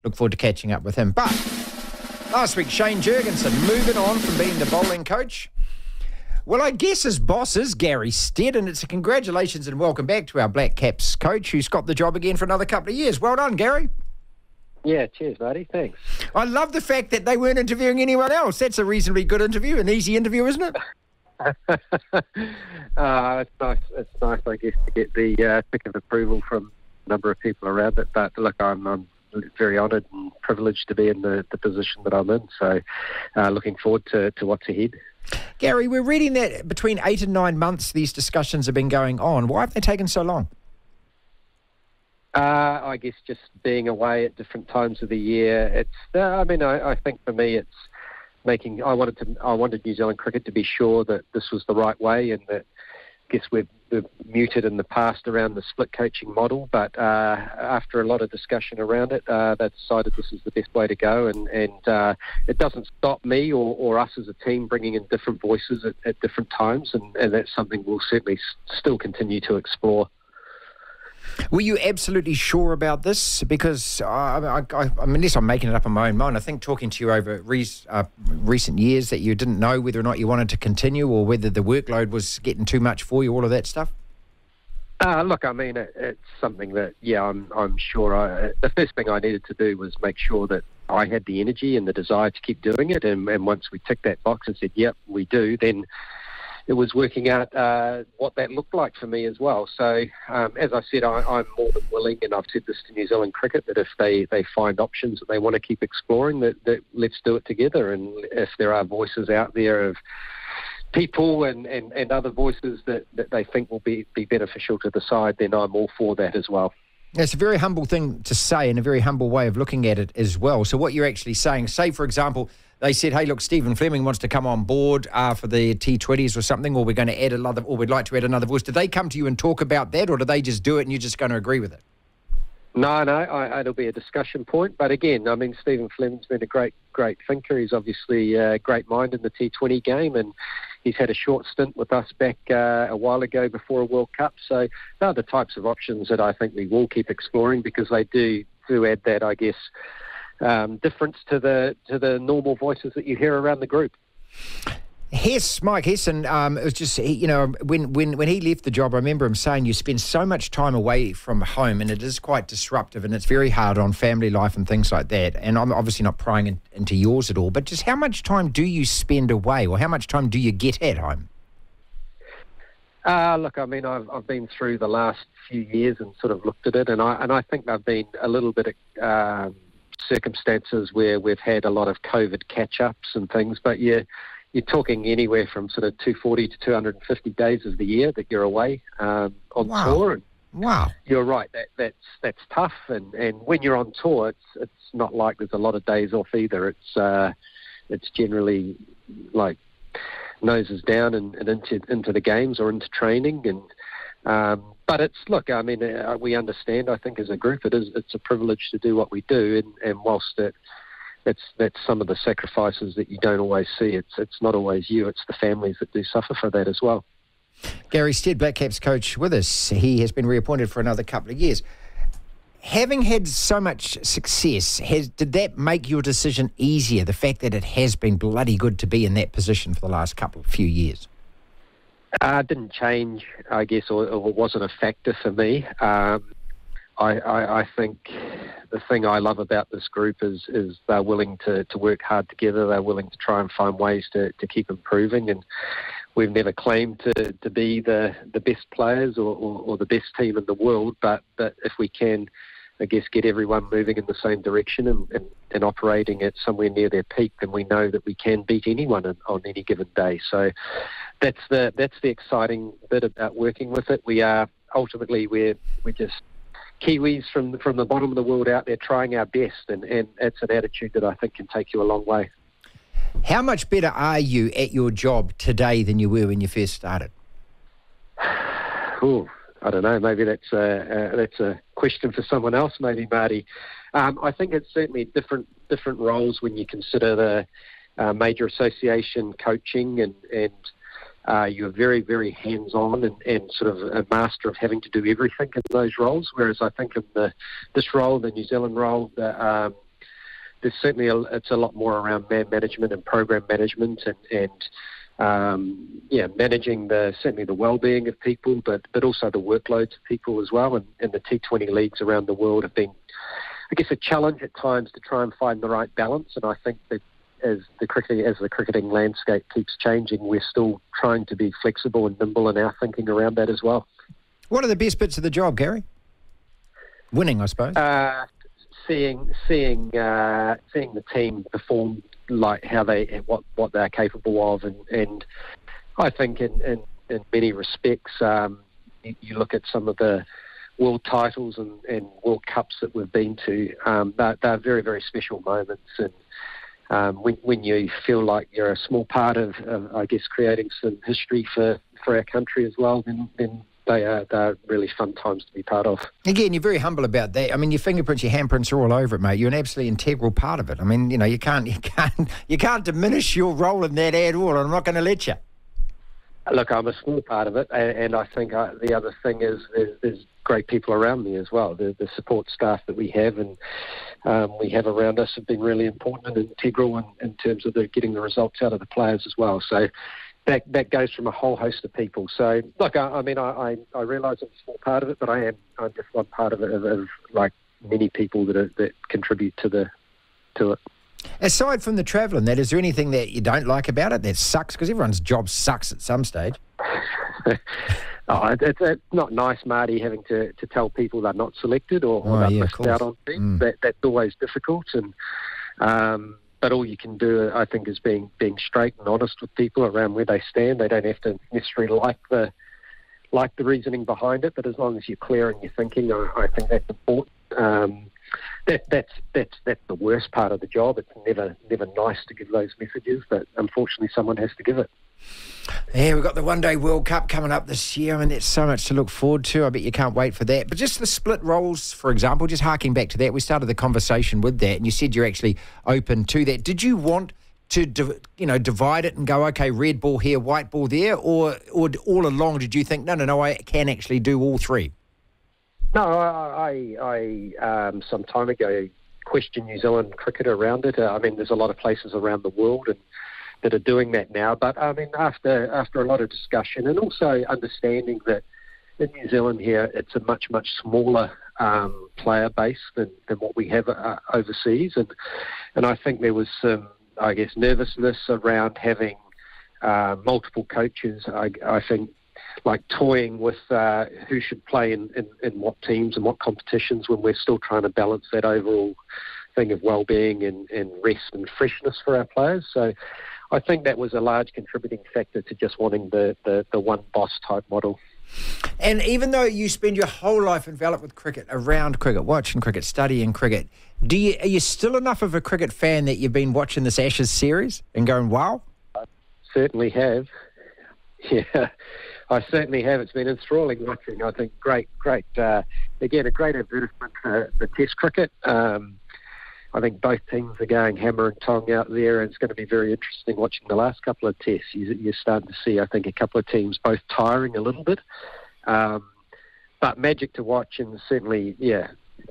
look forward to catching up with him. But last week, Shane Jurgensen moving on from being the bowling coach. Well, I guess his boss is Gary Stead, and it's a congratulations and welcome back to our Black Caps coach who's got the job again for another couple of years. Well done, Gary. Yeah, cheers, Marty. Thanks. I love the fact that they weren't interviewing anyone else. That's a reasonably good interview, an easy interview, isn't it? It's nice. It's nice, I guess, to get the tick of approval from a number of people around it. But look, I'm very honoured and privileged to be in the position that I'm in. So, looking forward to what's ahead. Gary, we're reading that between 8 and 9 months these discussions have been going on. Why have they taken so long? I guess just being away at different times of the year. It's. I think for me, it's making. I wanted New Zealand cricket to be sure that this was the right way, and that. I guess we've muted in the past around the split coaching model, but after a lot of discussion around it, they decided this is the best way to go, and it doesn't stop me or us as a team bringing in different voices at different times, and that's something we'll certainly still continue to explore. Were you absolutely sure about this? Because, unless I'm making it up in my own mind, I think talking to you over recent years that you didn't know whether or not you wanted to continue or whether the workload was getting too much for you, all of that stuff? Look, it's something that, I'm sure the first thing I needed to do was make sure that I had the energy and the desire to keep doing it. And once we ticked that box and said, yep, we do, then it was working out what that looked like for me as well. So, as I said, I'm more than willing, and I've said this to New Zealand cricket, that if they find options that they want to keep exploring, that let's do it together. And if there are voices out there of people and other voices that they think will be beneficial to the side, then I'm all for that as well. It's a very humble thing to say and a very humble way of looking at it as well. So what you're actually saying, say, for example, they said, hey, look, Stephen Fleming wants to come on board for the T20s or something, or we're going to add another, or we'd like to add another voice. Did they come to you and talk about that, or do they just do it and you're just going to agree with it? No, it'll be a discussion point. But again, Stephen Fleming's been a great thinker. He's obviously a great mind in the T20 game, and he's had a short stint with us back a while ago before a World Cup. So they're the types of options that I think we will keep exploring, because they do add that, I guess, difference to the normal voices that you hear around the group. Mike Hesson, it was just, when he left the job, I remember him saying you spend so much time away from home and it is quite disruptive and it's very hard on family life and things like that. And I'm obviously not prying into yours at all, but just how much time do you spend away, or how much time do you get at home? Look, I've been through the last few years and sort of looked at it, and I think there've been a little bit of circumstances where we've had a lot of COVID catch-ups and things, but you're talking anywhere from sort of 240 to 250 days of the year that you're away on tour. And wow. You're right, that's tough, and when you're on tour, it's not like there's a lot of days off either. It's generally like noses down and into the games or into training, and but we understand, I think, as a group, it's a privilege to do what we do, and whilst that's some of the sacrifices that you don't always see. It's not always you, it's the families that do suffer for that as well. Gary Stead, Black Caps coach with us. He has been reappointed for another couple of years. Having had so much success, did that make your decision easier, the fact that it has been bloody good to be in that position for the last few years? Didn't change, I guess, or it wasn't a factor for me. I think the thing I love about this group is they're willing to work hard together. They're willing to try and find ways to keep improving, and we've never claimed to be the best players or the best team in the world, but if we can, I guess, get everyone moving in the same direction and operating at somewhere near their peak, then we know that we can beat anyone on any given day. So that's the exciting bit about working with it. We are ultimately we're just Kiwis from the bottom of the world out there trying our best, and that's an attitude that I think can take you a long way. How much better are you at your job today than you were when you first started? Ooh, I don't know. Maybe that's a question for someone else, maybe, Marty. I think it's certainly different roles when you consider the major association coaching, and you're very, very hands-on and sort of a master of having to do everything in those roles. Whereas I think in this role, the New Zealand role, there's certainly it's a lot more around man management and program management and managing certainly the well-being of people, but also the workloads of people as well. And the T20 leagues around the world have been, I guess, a challenge at times to try and find the right balance. And I think that as the cricketing landscape keeps changing, we're still trying to be flexible and nimble in our thinking around that as well. What are the best bits of the job, Gary? Winning, I suppose. Seeing the team perform like what they're capable of, and I think in many respects, you look at some of the world titles and World Cups that we've been to, they're very, very special moments, and when you feel like you're a small part of I guess, creating some history for our country as well, then they're really fun times to be part of. Again, you're very humble about that. I mean, your fingerprints, your handprints are all over it, mate. You're an absolutely integral part of it. I mean, you can't diminish your role in that at all. I'm not going to let you. Look, I'm a small part of it, and I think the other thing is there's great people around me as well. The support staff that we have and we have around us have been really important and integral in terms of getting the results out of the players as well. So that goes from a whole host of people. So, look, I realise I'm a small part of it, but I'm just one part of it, of like many people that contribute to it. Aside from the travelling, is there anything that you don't like about it that sucks? Because everyone's job sucks at some stage. It's not nice, Marty, having to tell people they're not selected or they're missed out on things. That's always difficult, and but all you can do, I think, is being straight and honest with people around where they stand. They don't have to necessarily like the reasoning behind it, but as long as you're clear in your thinking, I think that's important. That's the worst part of the job. It's never nice to give those messages, but unfortunately someone has to give it. Yeah, we've got the One Day World Cup coming up this year. I mean, there's so much to look forward to. I bet you can't wait for that. But just the split roles, for example, just harking back to that, we started the conversation with that, and you said you're actually open to that. Did you want to divide it and go, okay, red ball here, white ball there, or all along did you think, no, I can actually do all three? No, I some time ago questioned New Zealand cricket around it. I mean, there's a lot of places around the world that are doing that now. But, I mean, after a lot of discussion and also understanding that in New Zealand here, it's a much, much smaller player base than what we have overseas. And I think there was some, I guess, nervousness around having multiple coaches. I think, like toying with who should play in what teams and what competitions when we're still trying to balance that overall thing of well-being and rest and freshness for our players. So I think that was a large contributing factor to just wanting the one boss type model. And even though you spend your whole life enveloped with cricket, around cricket, watching cricket, studying cricket, are you still enough of a cricket fan that you've been watching this Ashes series and going, wow? I certainly have. Yeah, I certainly have. It's been enthralling watching. I think great. Again, a great advertisement for the Test cricket. I think both teams are going hammer and tong out there, and it's going to be very interesting watching the last couple of tests. You're starting to see, I think, a couple of teams both tiring a little bit, but magic to watch, and certainly,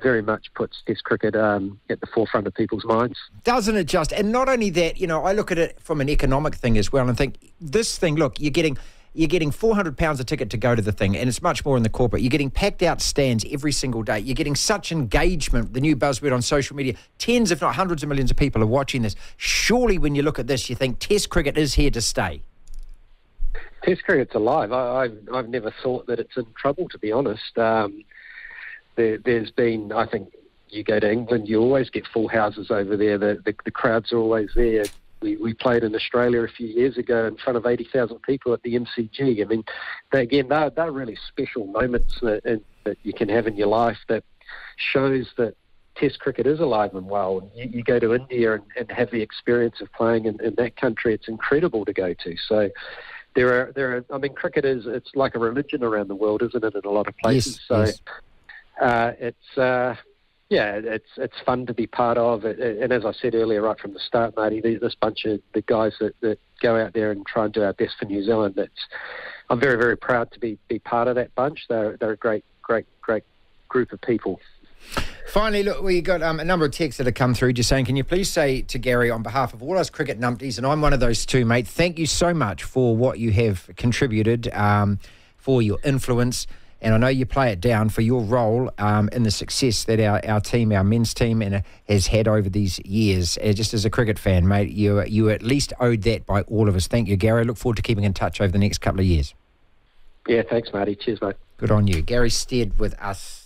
very much puts Test cricket at the forefront of people's minds. Doesn't it just? And not only that, I look at it from an economic thing as well and think, this thing, look, you're getting £400 a ticket to go to the thing, and it's much more in the corporate. You're getting packed out stands every single day. You're getting such engagement, the new buzzword on social media. Tens, if not hundreds of millions of people are watching this. Surely when you look at this, you think Test cricket is here to stay. Test cricket's alive. I've never thought that it's in trouble, to be honest. There's been, I think, you go to England, you always get full houses over there. The crowds are always there. We played in Australia a few years ago in front of 80,000 people at the MCG. I mean, they're really special moments that you can have in your life that shows that Test cricket is alive and well. You go to India and have the experience of playing in that country. It's incredible to go to. So there are. I mean, cricket it's like a religion around the world, isn't it? In a lot of places. Yes, yes. It's fun to be part of it. And as I said earlier, right from the start, Marty, this bunch of the guys that go out there and try and do our best for New Zealand. I'm very, very proud to be part of that bunch. They're a great group of people. Finally, look, we got a number of texts that have come through just saying, can you please say to Gary on behalf of all us cricket numpties, and I'm one of those too, mate, thank you so much for what you have contributed, for your influence, and I know you play it down for your role in the success that our team, our men's team, has had over these years. Just as a cricket fan, mate, you at least owed that by all of us. Thank you, Gary. Look forward to keeping in touch over the next couple of years. Yeah, thanks, Marty. Cheers, mate. Good on you. Gary Stead with us.